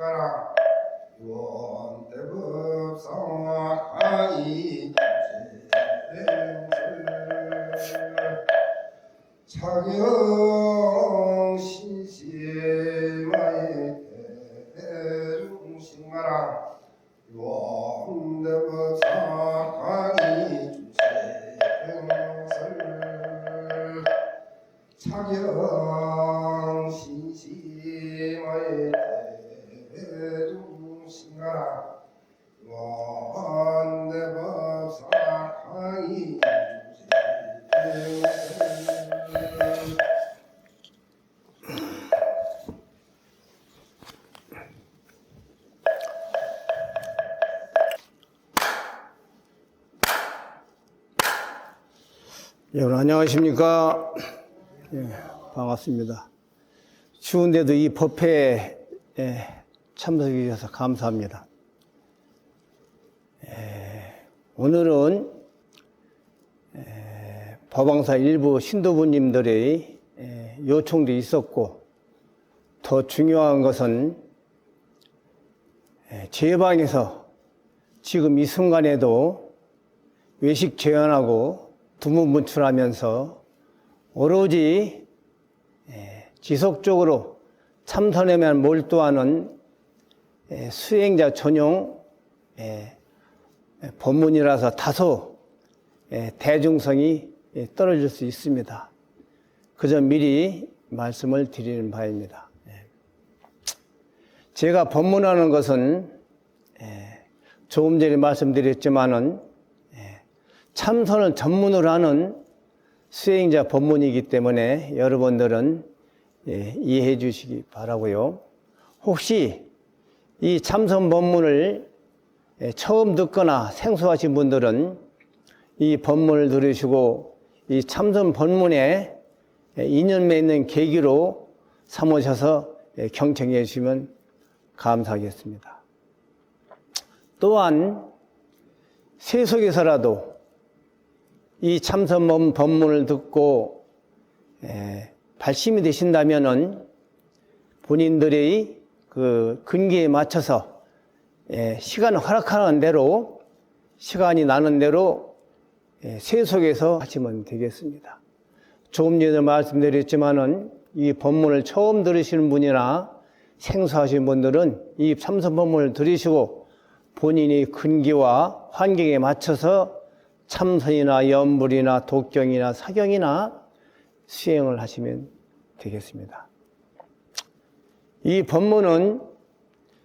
신가라 원대법상하이 차경신시마의 대중신가라 원대법상하이 차경신시마의 대중신가라 원대법상하이 여러분 안녕하십니까? 예, 반갑습니다. 추운데도 이 법회에 참석해 주셔서 감사합니다. 오늘은 법왕사 일부 신도부님들의 요청도 있었고, 더 중요한 것은 제 방에서 지금 이 순간에도 외식 제한하고 두문문출하면서 오로지 지속적으로 참선에만 몰두하는 수행자 전용 법문이라서 다소 대중성이 떨어질 수 있습니다. 그저 미리 말씀을 드리는 바입니다. 제가 법문하는 것은 조금 전에 말씀드렸지만은 참선을 전문으로 하는 수행자 법문이기 때문에 여러분들은 이해해 주시기 바라고요. 혹시 이 참선 법문을 처음 듣거나 생소하신 분들은 이 법문을 들으시고 이 참선 법문에 인연 맺는 계기로 삼으셔서 경청해 주시면 감사하겠습니다. 또한 세속에서라도 이 참선 법문을 듣고 발심이 되신다면은 본인들의 그 근기에 맞춰서 시간을 허락하는 대로, 시간이 나는 대로 세속에서 하시면 되겠습니다. 조금 전에 말씀드렸지만은 이 법문을 처음 들으시는 분이나 생소하신 분들은 이 참선 법문을 들으시고 본인의 근기와 환경에 맞춰서 참선이나 연불이나 독경이나 사경이나 수행을 하시면 되겠습니다. 이 법문은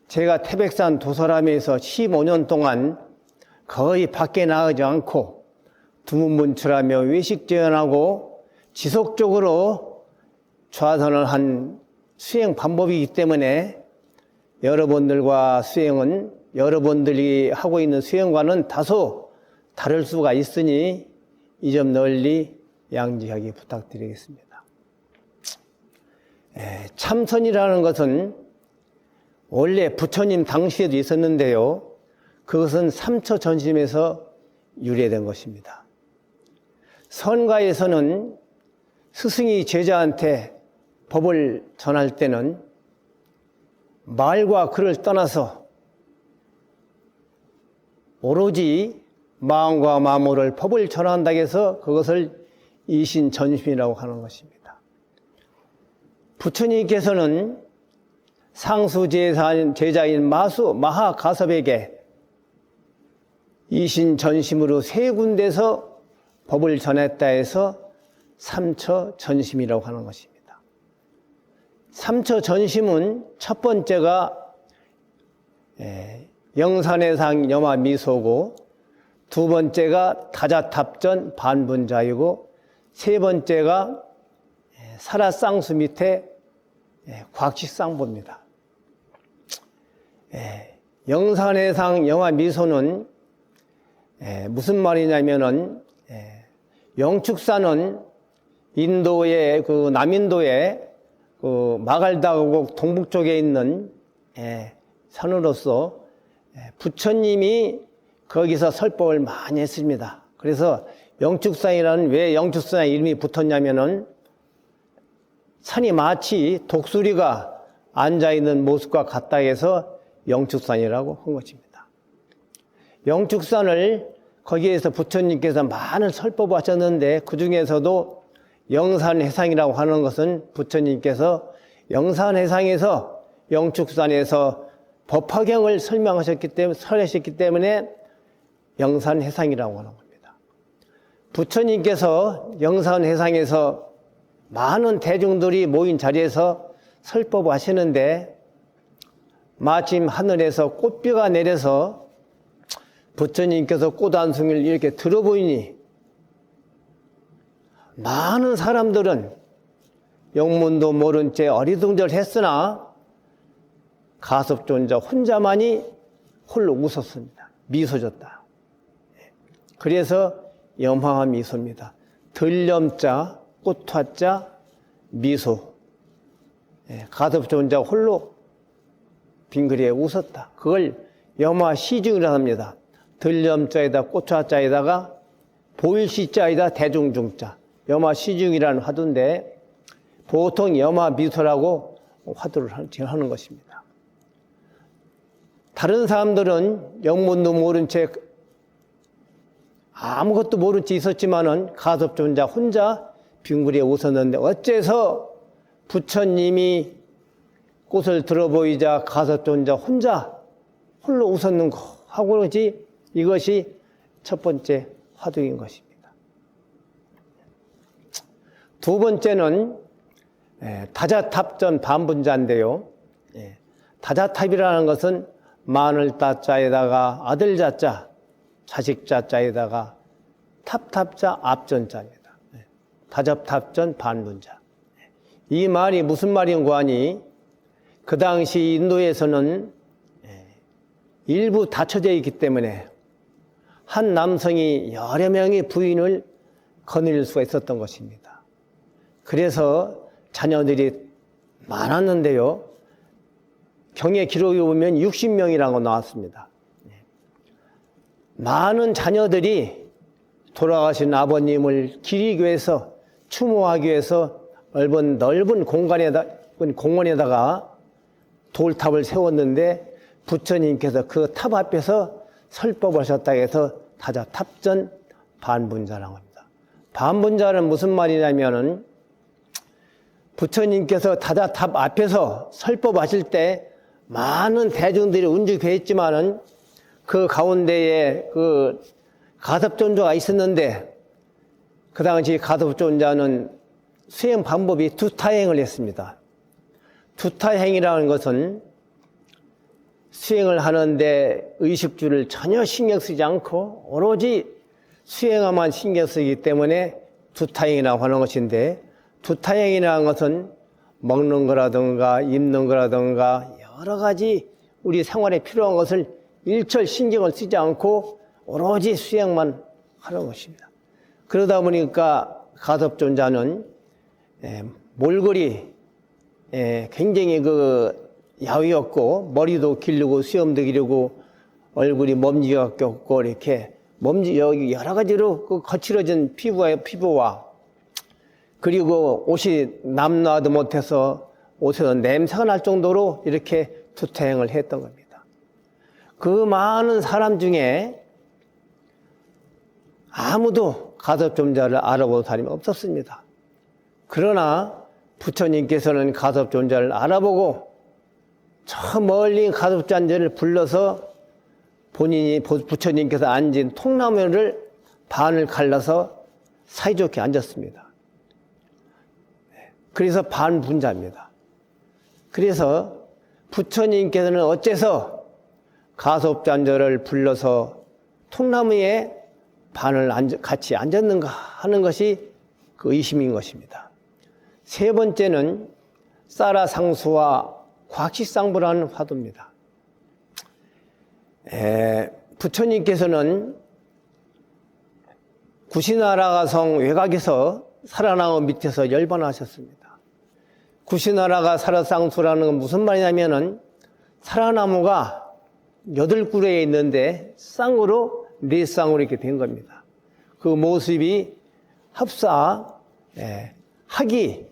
제가 태백산 도서람에서 15년 동안 거의 밖에 나가지 않고 두문문출하며 외식제연하고 지속적으로 좌선을 한 수행 방법이기 때문에 여러분들과 수행은, 여러분들이 하고 있는 수행과는 다소 다를 수가 있으니 이 점 널리 양지하기 부탁드리겠습니다. 참선이라는 것은 원래 부처님 당시에도 있었는데요. 그것은 삼처전심에서 유래된 것입니다. 선가에서는 스승이 제자한테 법을 전할 때는 말과 글을 떠나서 오로지 마음과 마음을 법을 전한다고 해서 그것을 이신전심이라고 하는 것입니다. 부처님께서는 상수 제자인 마하가섭에게 이신전심으로 세 군데서 법을 전했다 해서 삼처전심이라고 하는 것입니다. 삼처전심은 첫 번째가 영산해상 염화미소고, 두 번째가 다자탑전 반분자이고, 세 번째가 사라쌍수 밑에 곽식상보입니다. 영산해상 염화미소는 무슨 말이냐면은 영축사는 인도의 그 남인도의 그 마갈다국 동북 쪽에 있는 산으로서 부처님이 거기서 설법을 많이 했습니다. 그래서 영축산이라는, 왜 영축산 이름이 붙었냐면은 산이 마치 독수리가 앉아있는 모습과 같다 해서 영축산이라고 한 것입니다. 영축산을 거기에서 부처님께서 많은 설법을 하셨는데 그 중에서도 영산해상이라고 하는 것은 부처님께서 영산해상에서 영축산에서 법화경을 설하셨기 때문에 영산해상이라고 하는 겁니다. 부처님께서 영산해상에서 많은 대중들이 모인 자리에서 설법을 하시는데 마침 하늘에서 꽃비가 내려서 부처님께서 꽃 한 송이를 이렇게 들어보이니 많은 사람들은 영문도 모른 채 어리둥절했으나 가섭존자 혼자만이 홀로 웃었습니다. 미소 졌다. 그래서 염화한 미소입니다. 들염자, 꽃화자, 미소. 가섭존자 홀로 빙그레 웃었다. 그걸 염화시중이라고 합니다. 들염자에다 꽃화자에다가 보일시자에다 대중중자. 염화시중이라는 화두인데 보통 염화미소라고 화두를 하는 것입니다. 다른 사람들은 영문도 모른 채 아무것도 모른 채 있었지만은 가섭존자 혼자 빙그레 웃었는데 어째서 부처님이 꽃을 들어보이자 가섭존자 혼자 홀로 웃었는가 하고 그러지 이것이 첫 번째 화두인 것입니다. 두 번째는 다자탑전 반분자인데요. 다자탑이라는 것은 마늘 따자에다가 아들 자자, 자식 자자에다가 탑탑자 앞전자입니다. 다자탑전 반분자. 이 말이 무슨 말인가 하니 그 당시 인도에서는 일부 닫혀져 있기 때문에 한 남성이 여러 명의 부인을 거느릴 수가 있었던 것입니다. 그래서 자녀들이 많았는데요. 경에 기록에 보면 60명이라고 나왔습니다. 많은 자녀들이 돌아가신 아버님을 기리기 위해서 추모하기 위해서 넓은 공원에다가 돌탑을 세웠는데 부처님께서 그 탑 앞에서 설법을 하셨다 해서 다자탑전 반분자라고 합니다. 반분자는 무슨 말이냐면은 부처님께서 다자탑 앞에서 설법하실 때 많은 대중들이 운주했지만은 그 가운데에 그 가섭존자가 있었는데 그 당시 가섭존자는 수행 방법이 두타행을 했습니다. 두타행이라는 것은 수행을 하는데 의식주를 전혀 신경 쓰지 않고 오로지 수행에만 신경 쓰기 때문에 두타행이라고 하는 것인데 두타행이라는 것은 먹는 거라든가 입는 거라든가 여러 가지 우리 생활에 필요한 것을 일철 신경을 쓰지 않고 오로지 수행만 하는 것입니다. 그러다 보니까 가섭존자는 몰골이 굉장히 야위였고 머리도 길르고 수염도 기르고 얼굴이 먼지가 꼈고 이렇게 여기 여러 가지로 거칠어진 피부와 그리고 옷이 남나도 못해서 옷에서 냄새가 날 정도로 이렇게 두타행을 했던 겁니다. 그 많은 사람 중에 아무도 가섭존자를 알아본 사람이 없었습니다. 그러나 부처님께서는 가섭존자를 알아보고 저 멀리 가섭존자를 불러서 본인이 부처님께서 앉은 통나무를 반을 갈라서 사이좋게 앉았습니다. 그래서 반분자입니다. 그래서 부처님께서는 어째서 가섭존자를 불러서 통나무에 반을 같이 앉았는가 하는 것이 그 의심인 것입니다. 세 번째는 사라상수와 곽식상부라는 화두입니다. 부처님께서는 구시나라가성 외곽에서 사라나무 밑에서 열반하셨습니다. 구시나라가 사라상수라는 건 무슨 말이냐면은 사라나무가 8그루에 있는데 쌍으로 4쌍으로 이렇게 된 겁니다. 그 모습이 합사, 학이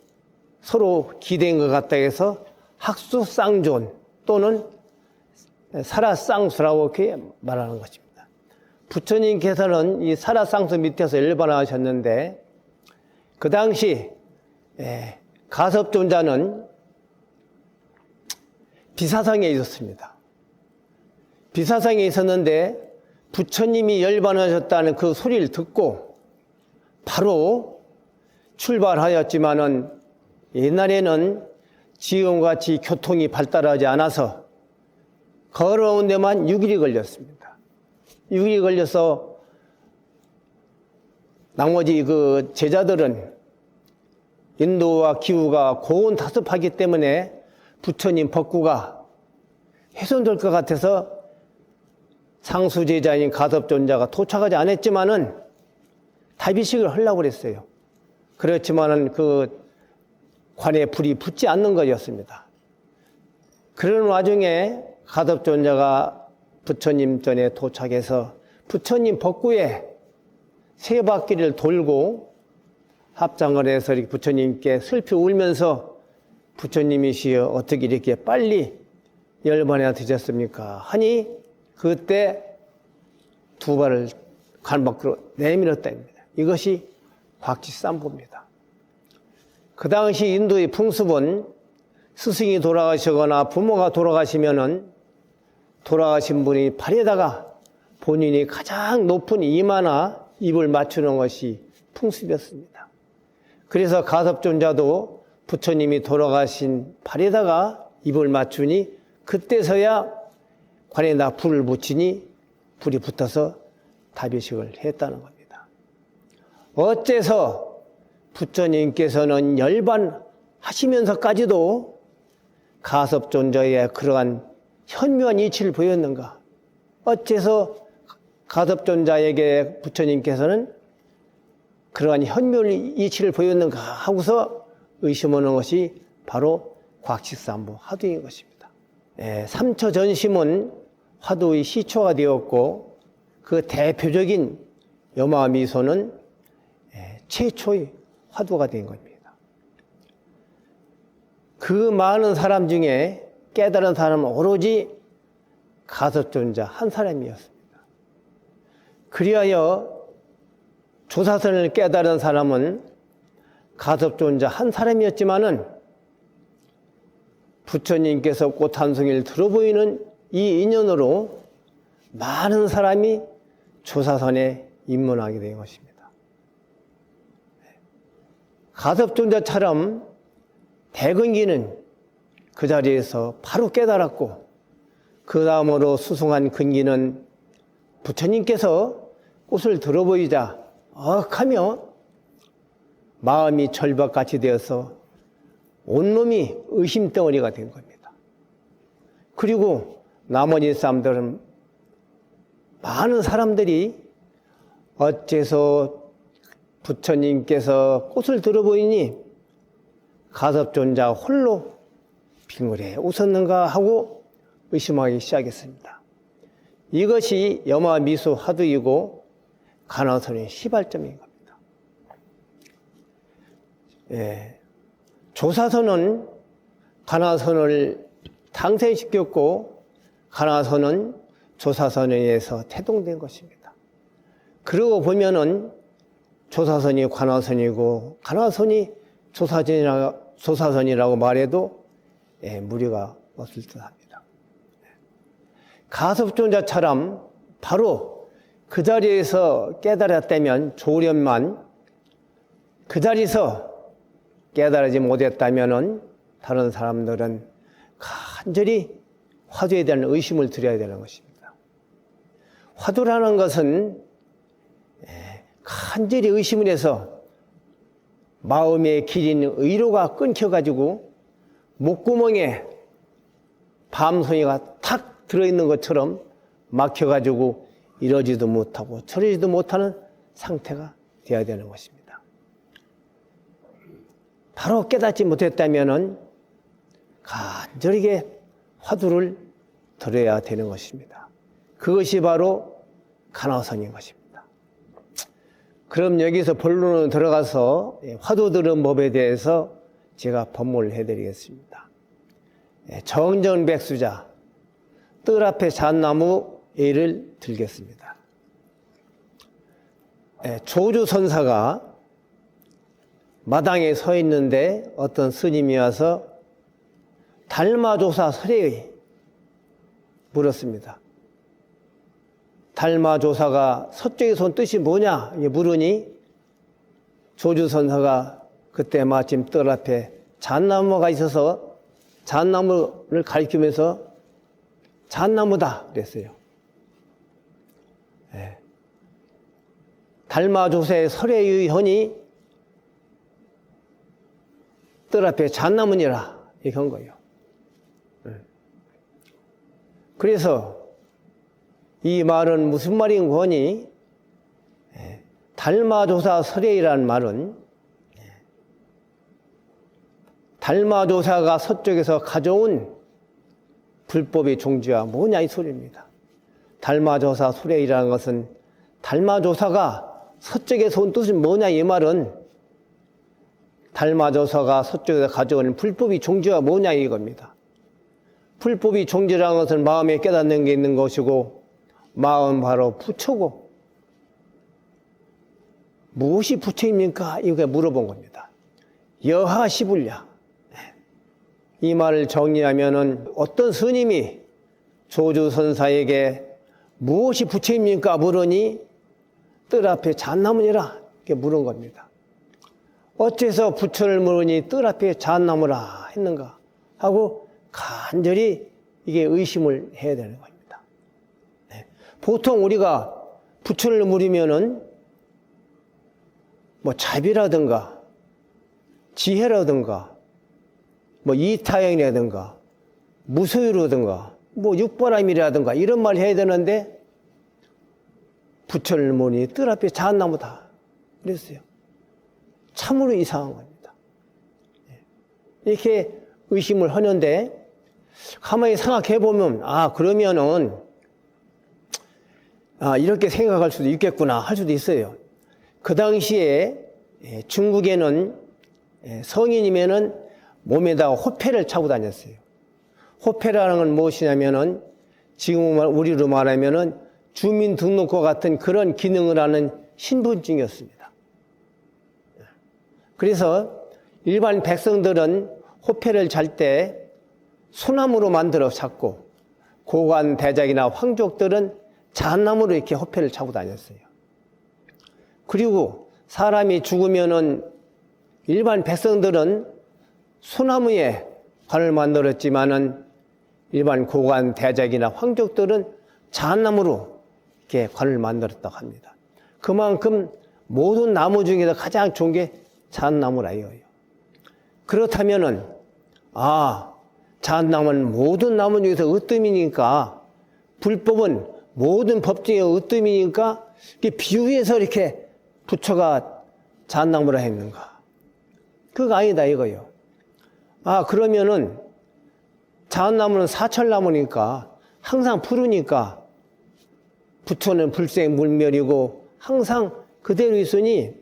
서로 기대인 것 같다 해서 학수쌍존 또는 살아쌍수라고 이렇게 말하는 것입니다. 부처님께서는 이 살아쌍수 밑에서 열반하셨는데 그 당시 가섭존자는 비사성에 있었습니다. 비사성에 있었는데 부처님이 열반하셨다는 그 소리를 듣고 바로 출발하였지만은 옛날에는 지금같이 교통이 발달하지 않아서 걸어온 데만 6일이 걸렸습니다. 6일이 걸려서 나머지 그 제자들은 인도와 기후가 고온다습하기 때문에 부처님 법구가 훼손될 것 같아서 상수제자인 가섭존자가 도착하지 않았지만은 다비식을 하려고 그랬어요. 그렇지만은 그 관에 불이 붙지 않는 것이었습니다. 그런 와중에 가섭존자가 부처님 전에 도착해서 부처님 법구에 세 바퀴를 돌고 합장을 해서 이렇게 부처님께 슬피 울면서 부처님이시여 어떻게 이렇게 빨리 열반에 드셨습니까? 하니 그때 두 발을 관 밖으로 내밀었다입니다. 이것이 곽지삼보입니다. 그 당시 인도의 풍습은 스승이 돌아가시거나 부모가 돌아가시면은 돌아가신 분이 발에다가 본인이 가장 높은 이마나 입을 맞추는 것이 풍습이었습니다. 그래서 가섭존자도 부처님이 돌아가신 발에다가 입을 맞추니 그때서야 관에다 불을 붙이니 불이 붙어서 다비식을 했다는 겁니다. 어째서 부처님께서는 열반하시면서까지도 가섭존자의 그러한 현묘한 이치를 보였는가? 어째서 가섭존자에게 부처님께서는 그러한 현묘한 이치를 보였는가 하고서 의심하는 것이 바로 곽식삼보 화두인 것입니다. 삼처전심은 화두의 시초가 되었고 그 대표적인 여마미소는 최초의 화두가 된 겁니다. 그 많은 사람 중에 깨달은 사람은 오로지 가섭존자 한 사람이었습니다. 그리하여 조사선을 깨달은 사람은 가섭존자 한 사람이었지만은 부처님께서 꽃 한 송이를 들어보이는 이 인연으로 많은 사람이 조사선에 입문하게 된 것입니다. 가섭존자처럼 대근기는 그 자리에서 바로 깨달았고 그 다음으로 수승한 근기는 부처님께서 꽃을 들어보이자 억하며 마음이 절박같이 되어서 온몸이 의심덩어리가 된 겁니다. 그리고 나머지 사람들은 많은 사람들이 어째서 부처님께서 꽃을 들어보이니 가섭존자 홀로 빙그레 웃었는가 하고 의심하기 시작했습니다. 이것이 여마미소 화두이고 간화선의 시발점인 겁니다. 조사선은 간화선을 당생시켰고 간화선은 조사선에 의해서 태동된 것입니다. 그러고 보면은 조사선이 간화선이고 간화선이 조사선이라고 말해도 무리가 없을 듯합니다. 가섭존자처럼 바로 그 자리에서 깨달았다면 조련만 그 자리에서 깨달지 못했다면 다른 사람들은 간절히 화두에 대한 의심을 드려야 되는 것입니다. 화두라는 것은 간절히 의심을 해서 마음에 기린 의로가 끊겨가지고 목구멍에 밤송이가 탁 들어있는 것처럼 막혀가지고 이러지도 못하고 저러지도 못하는 상태가 되어야 되는 것입니다. 바로 깨닫지 못했다면 간절하게 화두를 들어야 되는 것입니다. 그것이 바로 간화선인 것입니다. 그럼 여기서 본론으로 들어가서 화두 들은 법에 대해서 제가 법문을 해드리겠습니다. 정전백수자 뜰 앞에 잣나무 예를 들겠습니다. 조주선사가 마당에 서 있는데 어떤 스님이 와서 달마조사 설에 물었습니다. 달마조사가 서쪽에 선 뜻이 뭐냐 물으니 조주선사가 그때 마침 뜰 앞에 잣나무가 있어서 잣나무를 가리키면서 잣나무다 그랬어요. 달마조사의 설의 현이 뜰 앞에 잣나무니라 이렇게 한 거예요. 그래서 이 말은 무슨 말인 거니? 달마조사 설의라는 말은 달마조사가 서쪽에서 가져온 불법의 종지가 뭐냐 이 소리입니다. 달마조사 설의라는 것은 달마조사가 서쪽에서 온 뜻은 뭐냐 이 말은 달마조사가 서쪽에서 가져온 불법의 종지가 뭐냐 이겁니다. 불법의 종지라는 것은 마음에 깨닫는 게 있는 것이고 마음 바로 부처고 무엇이 부처입니까? 이렇게 물어본 겁니다. 여하시불야. 이 말을 정리하면은 어떤 스님이 조주선사에게 무엇이 부처입니까? 물으니 뜰 앞에 잣나무니라 이렇게 물은 겁니다. 어째서 부처를 물으니 뜰 앞에 잣나무라 했는가 하고 간절히 이게 의심을 해야 되는 겁니다. 보통 우리가 부처를 물으면은 뭐 자비라든가 지혜라든가 뭐 이타영이라든가 무소유라든가 뭐 육바람이라든가 이런 말 해야 되는데 부처를 물으니 뜰 앞에 잣나무다 그랬어요. 참으로 이상한 겁니다. 이렇게 의심을 하는데 가만히 생각해 보면 그러면은 이렇게 생각할 수도 있겠구나 할 수도 있어요. 그 당시에 중국에는 성인이면은 몸에다가 호패를 차고 다녔어요. 호패라는 건 무엇이냐면은 지금 우리로 말하면은 주민등록과 같은 그런 기능을 하는 신분증이었습니다. 그래서 일반 백성들은 호패를 잘 때 소나무로 만들어 찼고 고관 대작이나 황족들은 잣나무로 이렇게 호패를 차고 다녔어요. 그리고 사람이 죽으면은 일반 백성들은 소나무에 관을 만들었지만은 일반 고관 대작이나 황족들은 잣나무로 이렇게 관을 만들었다고 합니다. 그만큼 모든 나무 중에서 가장 좋은 게 잣나무라 이거예요. 그렇다면은 잣나무는 모든 나무 중에서 으뜸이니까 불법은 모든 법 중에 으뜸이니까 비유해서 이렇게 부처가 잣나무라 했는가? 그거 아니다 이거예요. 그러면은 잣나무는 사철나무니까 항상 푸르니까 부처는 불생불멸이고 항상 그대로 있으니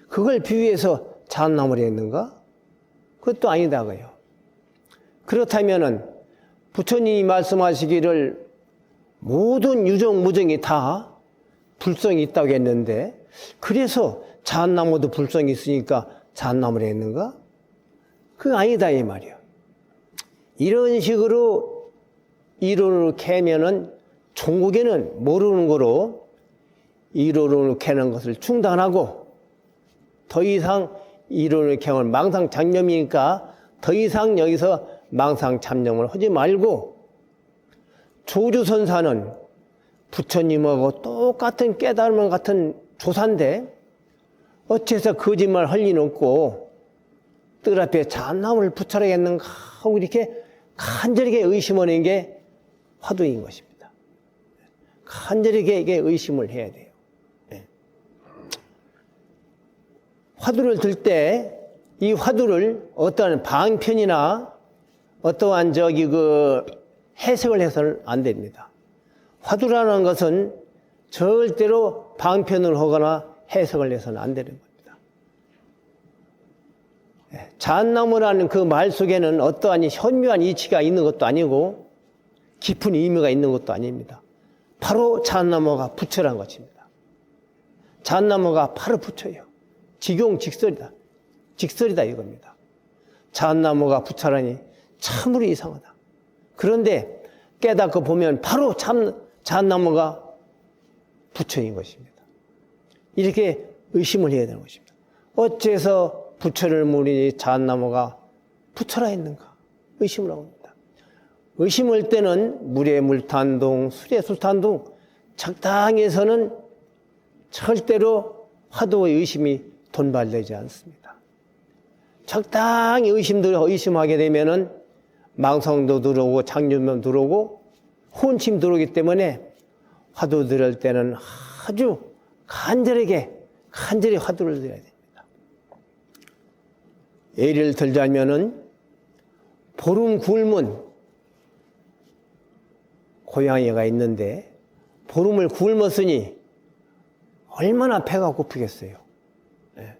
그걸 비유해서 잣나무라 했는가? 그것도 아니다 그요. 그렇다면은 부처님이 말씀하시기를 모든 유정 무정이 다 불성이 있다고 했는데 그래서 잣나무도 불성이 있으니까 잣나무라 했는가? 그거 아니다 이 말이야. 이런 식으로 이론을 캐면은 종국에는 모르는 거로 이론을 캐는 것을 중단하고 더 이상 이론을 캐면 망상잡념이니까 더 이상 여기서 망상잡념을 하지 말고 조주선사는 부처님하고 똑같은 깨달음 같은 조사인데 어째서 거짓말 할 리는 없고 뜰 앞에 잣나무를 붙여라겠는가 하고 이렇게 간절하게 의심하는 게 화두인 것입니다. 간절하게 이게 의심을 해야 돼요. 화두를 들 때 이 화두를 어떠한 방편이나 어떠한 해석을 해서는 안 됩니다. 화두라는 것은 절대로 방편을 하거나 해석을 해서는 안 되는 겁니다. 잣나무라는 그 말 속에는 어떠한 현묘한 이치가 있는 것도 아니고 깊은 의미가 있는 것도 아닙니다. 바로 잣나무가 부처란 것입니다. 잣나무가 바로 부처예요. 직용직설이다. 직설이다 이겁니다. 잣나무가 부처라니 참으로 이상하다. 그런데 깨닫고 보면 바로 잣나무가 부처인 것입니다. 이렇게 의심을 해야 되는 것입니다. 어째서 부처를 물으니 잣나무가 부처라 했는가? 의심을 하고 있습니다. 의심할 때는 물에 물탄동, 술에 술탄동, 적당히 해서는 절대로 화두의 의심이 돈발되지 않습니다. 적당히 의심하게 되면은 망성도 들어오고 장념도 들어오고 혼침 들어오기 때문에 화두 들을 때는 아주 간절히 화두를 들어야 됩니다. 예를 들자면은 보름 굶은 고양이가 있는데 보름을 굶었으니 얼마나 배가 고프겠어요. 네.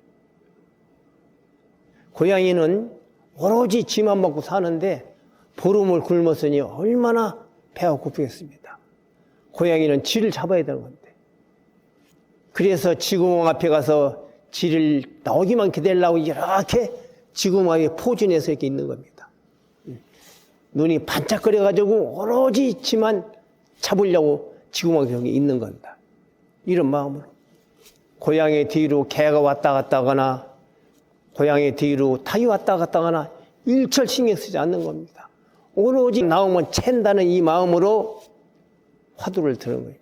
고양이는 오로지 지만 먹고 사는데 보름을 굶었으니 얼마나 배가 고프겠습니다. 고양이는 쥐를 잡아야 되는 건데. 그래서 쥐구멍 앞에 가서 쥐를 나오기만 기다리려고 이렇게 쥐구멍에 포진해서 이렇게 있는 겁니다. 눈이 반짝거려가지고 오로지 쥐만 잡으려고 쥐구멍에 여기 있는 겁니다. 이런 마음으로. 고양이 뒤로 개가 왔다 갔다 하거나 고양이 뒤로 닭이 왔다 갔다 하거나 일철 신경 쓰지 않는 겁니다. 오로지 나오면 챈다는 이 마음으로 화두를 드는 거예요.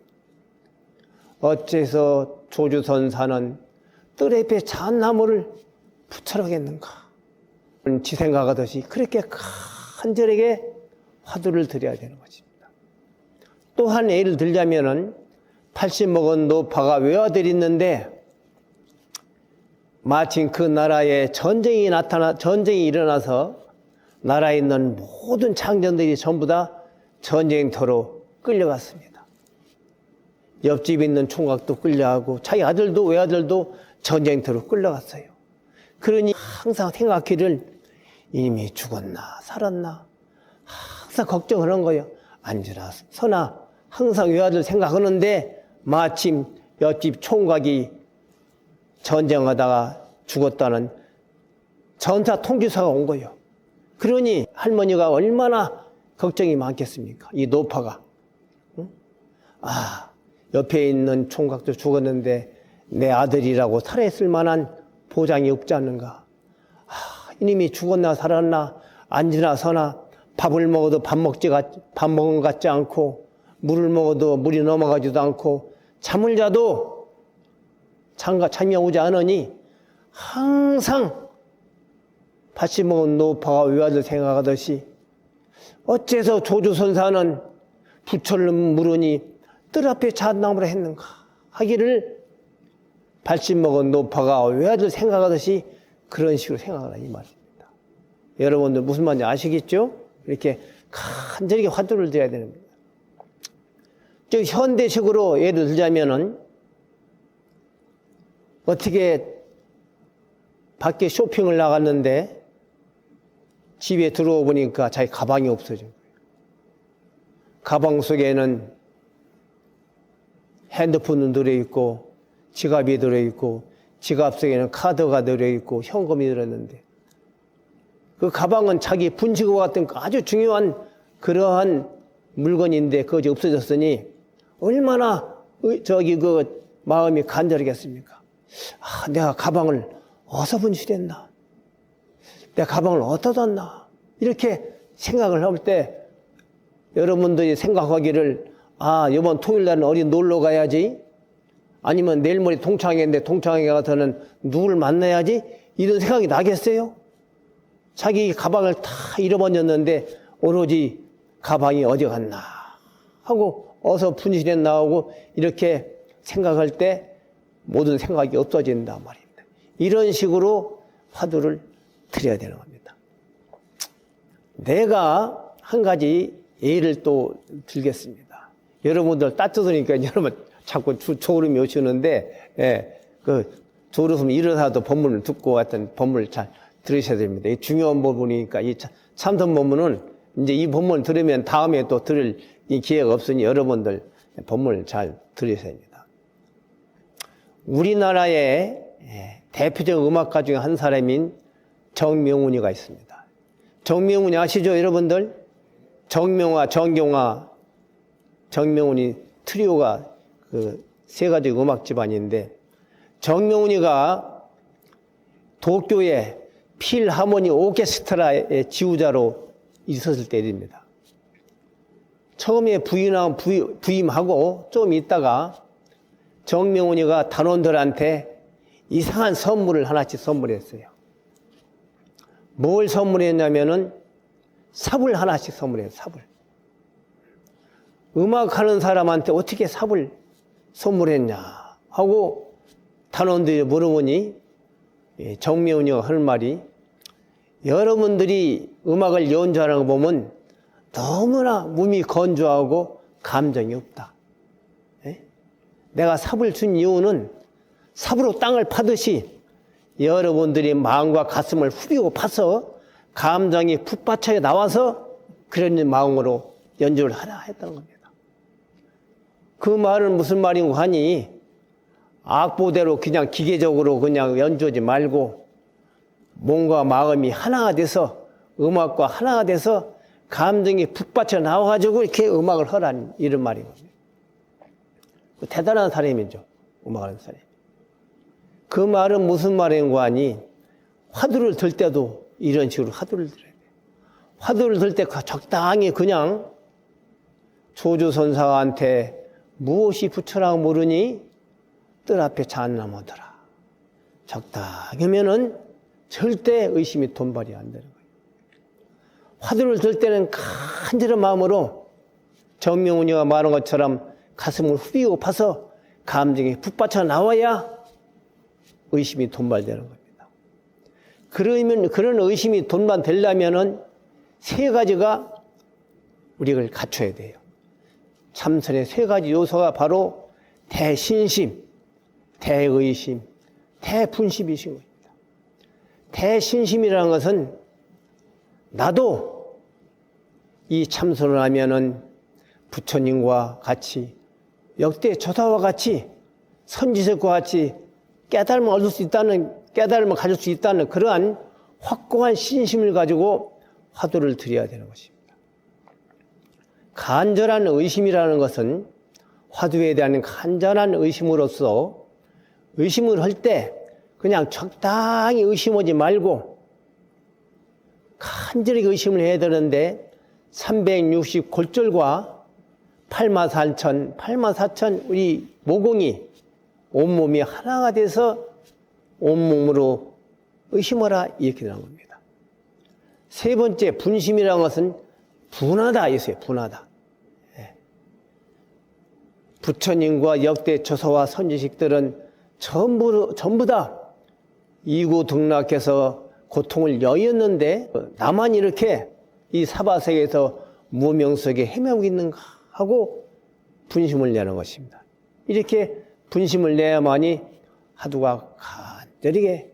어째서 조주선사는 뜰 앞에 잣나무를 부처라겠는가? 지 생각하듯이 그렇게 간절하게 화두를 드려야 되는 것입니다. 또한 예를 들자면은 80 먹은 노파가 외아들이 있는데 마침 그 나라에 전쟁이 일어나서 나라에 있는 모든 창전들이 전부 다 전쟁터로 끌려갔습니다. 옆집에 있는 총각도 끌려가고 자기 아들도 외아들도 전쟁터로 끌려갔어요. 그러니 항상 생각하기를 이미 죽었나 살았나 항상 걱정하는 거예요. 앉으나 서나 항상 외아들 생각하는데 마침 옆집 총각이 전쟁하다가 죽었다는 전사 통지서가 온 거예요. 그러니 할머니가 얼마나 걱정이 많겠습니까? 이 노파가. 응? 옆에 있는 총각도 죽었는데 내 아들이라고 살아있을 만한 보장이 없지 않는가. 이님이 죽었나 살았나 앉으나 서나 밥을 먹어도 밥 먹은 것 같지 않고 물을 먹어도 물이 넘어가지도 않고 잠을 자도 잠이 오지 않으니 항상 밭이 먹은 노파가 외아들 생각하듯이 어째서 조주선사는 부처를 물으니 뜰 앞에 잣나무라 했는가 하기를 밭이 먹은 노파가 외아들 생각하듯이 그런 식으로 생각하라 이 말입니다. 여러분들 무슨 말인지 아시겠죠? 이렇게 간절히 화두를 드려야 되는 겁니다. 즉 현대식으로 예를 들자면은 어떻게 밖에 쇼핑을 나갔는데 집에 들어오 보니까 자기 가방이 없어진 거예요. 가방 속에는 핸드폰은 들어있고 지갑이 들어있고 지갑 속에는 카드가 들어있고 현금이 들었는데 그 가방은 자기 분식과 같은 아주 중요한 그러한 물건인데 그것이 없어졌으니 얼마나 그 마음이 간절하겠습니까? 내가 가방을 어디서 분실했나? 내 가방을 어디다 뒀나? 이렇게 생각을 할 때 여러분들이 생각하기를 이번 토요일날은 어디 놀러 가야지 아니면 내일 모레 동창회인데 동창회 가서는 누굴 만나야지 이런 생각이 나겠어요? 자기 가방을 다 잃어버렸는데 오로지 가방이 어디 갔나 하고 어서 분실했나 하고 이렇게 생각할 때 모든 생각이 없어진단 말입니다. 이런 식으로 화두를 드려야 되는 겁니다. 내가 한 가지 예를 또 들겠습니다. 여러분들 따뜻하니까 여러분 자꾸 졸음이 오시는데 그 졸음이 일어나도 법문을 듣고 하여튼 법문을 잘 들으셔야 됩니다. 이 중요한 부분이니까 이 참선 본문은 이제 이 본문을 들으면 다음에 또 들을 이 기회가 없으니 여러분들 본문을 잘 들으셔야 합니다. 우리나라의 대표적 음악가 중에 한 사람인 정명훈이가 있습니다. 정명훈이 아시죠, 여러분들? 정명화, 정경화, 정명훈이 트리오가 그 세 가지 음악 집안인데 정명훈이가 도쿄의 필하모니 오케스트라의 지휘자로 있었을 때입니다. 처음에 부임하고 좀 있다가 정명훈이가 단원들한테 이상한 선물을 하나씩 선물했어요. 뭘 선물했냐면은 삽을 하나씩 선물해요. 삽을. 음악하는 사람한테 어떻게 삽을 선물했냐 하고 단원들이 물어보니 정명훈이가 하는 말이 여러분들이 음악을 연주하는 거 보면 너무나 몸이 건조하고 감정이 없다. 내가 삽을 준 이유는 삽으로 땅을 파듯이 여러분들이 마음과 가슴을 후비고 파서 감정이 풋받쳐 나와서 그런 마음으로 연주를 하라 했다는 겁니다. 그 말은 무슨 말인고 하니 악보대로 그냥 기계적으로 그냥 연주하지 말고 몸과 마음이 하나가 돼서 음악과 하나가 돼서 감정이 북받쳐 나와가지고 이렇게 음악을 하라는 이런 말인 겁니다. 대단한 사람이죠. 음악하는 사람. 그 말은 무슨 말인고 하니 화두를 들 때도 이런 식으로 화두를 들어야 돼요. 화두를 들 때 적당히 그냥 조주선사한테 무엇이 부처라고 모르니 뜰 앞에 잣나무더라. 적당히 하면은 절대 의심이 돈발이 안 되는 거예요. 화두를 들 때는 간절한 마음으로 정명훈이가 말한 것처럼 가슴을 후비고 파서 감정이 북받쳐 나와야 의심이 돈발되는 겁니다. 그러면 그런 의심이 돈발되려면은 세 가지가 우리가 갖춰야 돼요. 참선의 세 가지 요소가 바로 대신심, 대의심, 대분심이신 겁니다. 대신심이라는 것은 나도 이 참선을 하면은 부처님과 같이 역대 조사와 같이 선지석과 같이 깨달음을 얻을 수 있다는, 깨달음을 가질 수 있다는 그러한 확고한 신심을 가지고 화두를 드려야 되는 것입니다. 간절한 의심이라는 것은 화두에 대한 간절한 의심으로서 의심을 할 때 그냥 적당히 의심하지 말고 간절히 의심을 해야 되는데 360 골절과 84,000 우리 모공이 온몸이 하나가 돼서 온몸으로 의심하라 이렇게 되는 겁니다. 세 번째 분심이라는 것은 분하다 있어요. 분하다. 부처님과 역대 조사와 선지식들은 전부 다 이구등락해서 고통을 여였는데 나만 이렇게 이 사바세계에서 무명 속에 헤매고 있는가 하고 분심을 내는 것입니다. 이렇게 분심을 내야만이 화두가 간절하게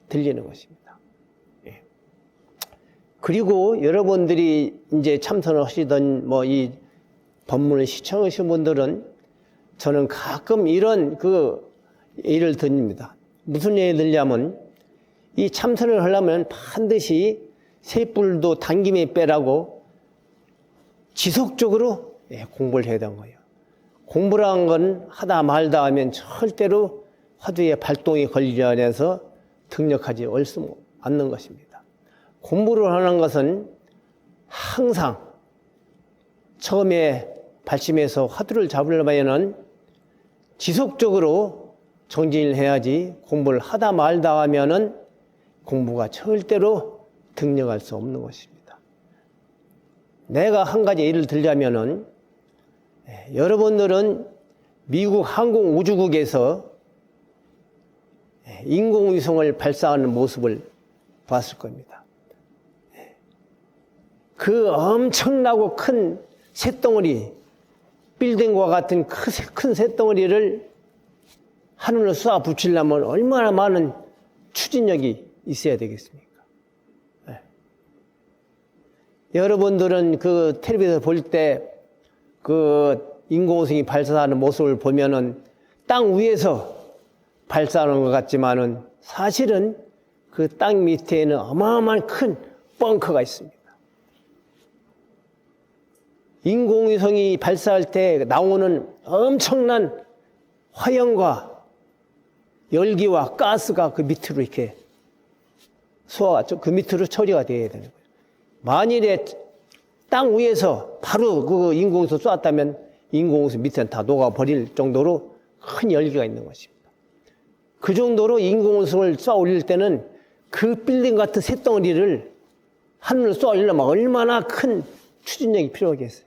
들리는 것입니다. 그리고 여러분들이 이제 참선을 하시던 뭐 이 법문을 시청하신 분들은 저는 가끔 이런 예를 듭니다. 무슨 예를 들냐면 이 참선을 하려면 반드시 셋불도 당김에 빼라고 지속적으로 공부를 해야 되는 거예요. 공부라는 건 하다 말다 하면 절대로 화두에 발동이 걸리지 않아서 등력하지 않는 것입니다. 공부를 하는 것은 항상 처음에 발심해서 화두를 잡으려면 지속적으로 정진을 해야지 공부를 하다 말다 하면은 공부가 절대로 등력할 수 없는 것입니다. 내가 한 가지 예를 들자면은 여러분들은 미국 항공우주국에서 인공위성을 발사하는 모습을 봤을 겁니다. 그 엄청나고 큰 쇳덩어리, 빌딩과 같은 큰 쇳덩어리를 하늘로 쏴 붙이려면 얼마나 많은 추진력이 있어야 되겠습니까? 여러분들은 그 텔레비전 볼 때 그 인공위성이 발사하는 모습을 보면은 땅 위에서 발사하는 것 같지만은 사실은 그 땅 밑에는 어마어마한 큰 벙커가 있습니다. 인공위성이 발사할 때 나오는 엄청난 화염과 열기와 가스가 그 밑으로 이렇게 그 밑으로 처리가 돼야 되는 거예요. 만일에 땅 위에서 바로 그 인공위성 쏘았다면 인공위성 밑에는 다 녹아버릴 정도로 큰 열기가 있는 것입니다. 그 정도로 인공위성을 쏘아 올릴 때는 그 빌딩 같은 쇳덩어리를 하늘로 쏘아 올리려면 얼마나 큰 추진력이 필요하겠어요.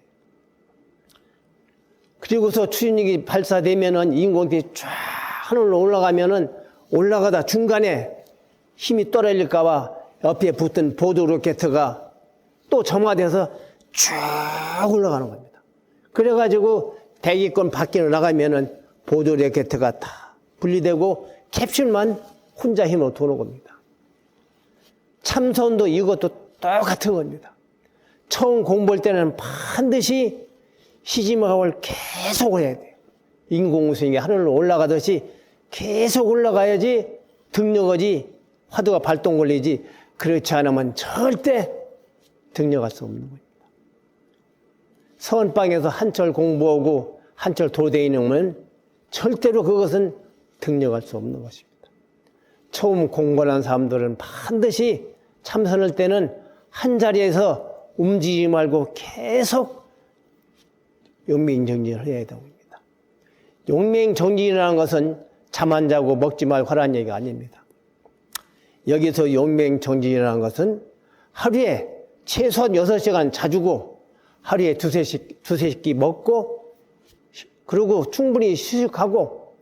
그리고서 추진력이 발사되면은 인공위성이 쫙 하늘로 올라가면은 올라가다 중간에 힘이 떨어질까봐 옆에 붙은 보조 로켓가 또 점화돼서 쭉 올라가는 겁니다. 그래가지고 대기권 밖으로 나가면은 보조 로켓가 다 분리되고 캡슐만 혼자 힘으로 도는 겁니다. 참선도 이것도 똑같은 겁니다. 처음 공부할 때는 반드시 시지막을 계속 해야 돼요. 인공위성이 하늘로 올라가듯이 계속 올라가야지 등력하지 화두가 발동 걸리지 그렇지 않으면 절대 등력할 수 없는 겁니다. 선방에서 한철 공부하고 한철 도대인이면 절대로 그것은 등력할 수 없는 것입니다. 처음 공부하는 사람들은 반드시 참선할 때는 한 자리에서 움직이지 말고 계속 용맹정진을 해야 됩니다. 용맹정진이라는 것은 잠 안 자고 먹지 말고 하라는 얘기가 아닙니다. 여기서 용맹정진이라는 것은 하루에 최소한 6시간 자주고 하루에 두세 끼 먹고 그리고 충분히 휴식하고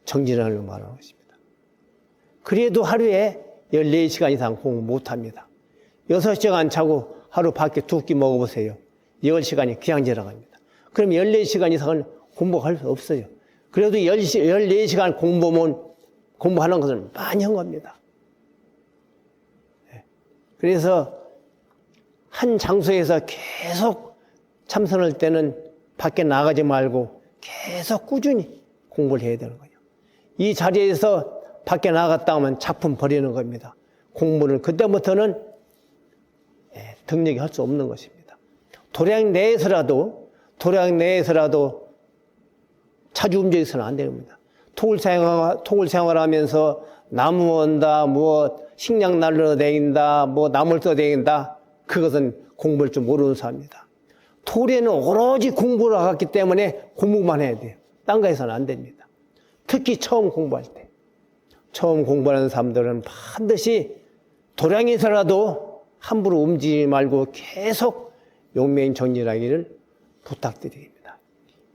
정진하는 말하는 것입니다. 그래도 하루에 14시간 이상 공부 못합니다. 6시간 자고 하루 밖에 2끼 먹어보세요. 10시간이 그냥 지나갑니다. 그럼 14시간 이상은 공부할 수 없어요. 그래도 14시간 공부하는 것은 많이 한 겁니다. 그래서 한 장소에서 계속 참선할 때는 밖에 나가지 말고 계속 꾸준히 공부를 해야 되는 거예요. 이 자리에서 밖에 나갔다 하면 작품 버리는 겁니다. 공부를 그때부터는 등력이 할 수 없는 것입니다. 도량 내에서라도 자주 움직여서는 안 됩니다. 토굴 생활하면서 나무 온다, 식량 날러 다닌다, 나물 떠 다닌다. 그것은 공부를 좀 모르는 사람입니다. 토굴에는 오로지 공부를 하기 때문에 공부만 해야 돼요. 딴 거 해서는 안 됩니다. 특히 처음 공부할 때. 처음 공부하는 사람들은 반드시 도량에서라도 함부로 움직이지 말고 계속 용맹정진하기를 부탁드립니다.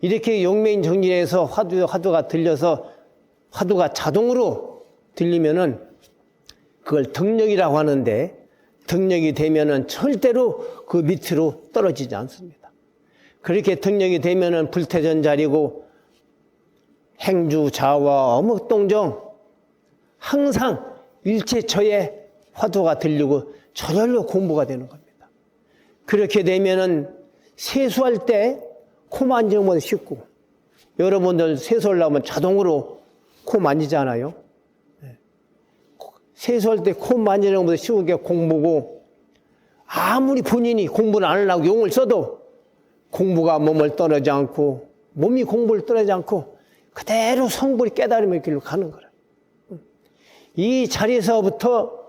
이렇게 용맹정진해서 화두가 들려서 화두가 자동으로 들리면은 그걸 등력이라고 하는데 등력이 되면은 절대로 그 밑으로 떨어지지 않습니다. 그렇게 등력이 되면은 불태전자리고 행주, 자와, 어묵동정 항상 일체처에 화두가 들리고 저절로 공부가 되는 겁니다. 그렇게 되면은 세수할 때 코 만지는 것도 쉽고 여러분들 세수하려면 자동으로 코 만지잖아요. 세수할 때 코 만지는 것보다 쉬운 게 공부고 아무리 본인이 공부를 안 하려고 용을 써도 공부가 몸을 떠나지 않고 몸이 공부를 떠나지 않고 그대로 성불이 깨달음의 길로 가는 거라. 이 자리에서부터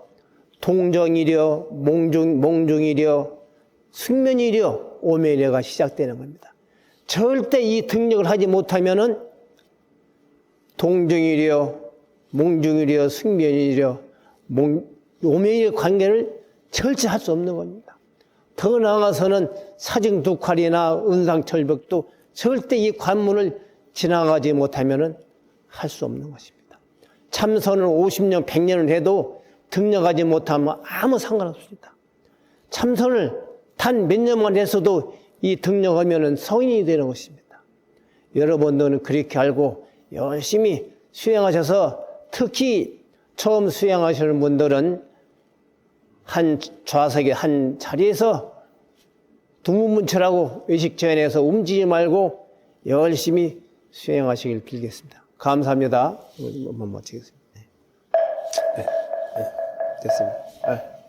동정이려 몽중이려 숙면이려 오면이려가 시작되는 겁니다. 절대 이 등력을 하지 못하면은 동정이려 몽중이려 숙면이려 오면이려 관계를 절제할 수 없는 겁니다. 더 나아가서는 사증독활이나 은상철벽도 절대 이 관문을 지나가지 못하면은 할 수 없는 것입니다. 참선을 50년, 100년을 해도 등력하지 못하면 아무 상관없습니다. 참선을 단 몇 년만 했어도 이 등력하면은 성인이 되는 것입니다. 여러분들은 그렇게 알고 열심히 수행하셔서 특히 처음 수행하시는 분들은 한 좌석에 한 자리에서 두문문철하고 의식 제한에서 움직이지 말고 열심히 수행하시길 빌겠습니다. 감사합니다. 한번 마치겠습니다. 네. 됐습니다. 네.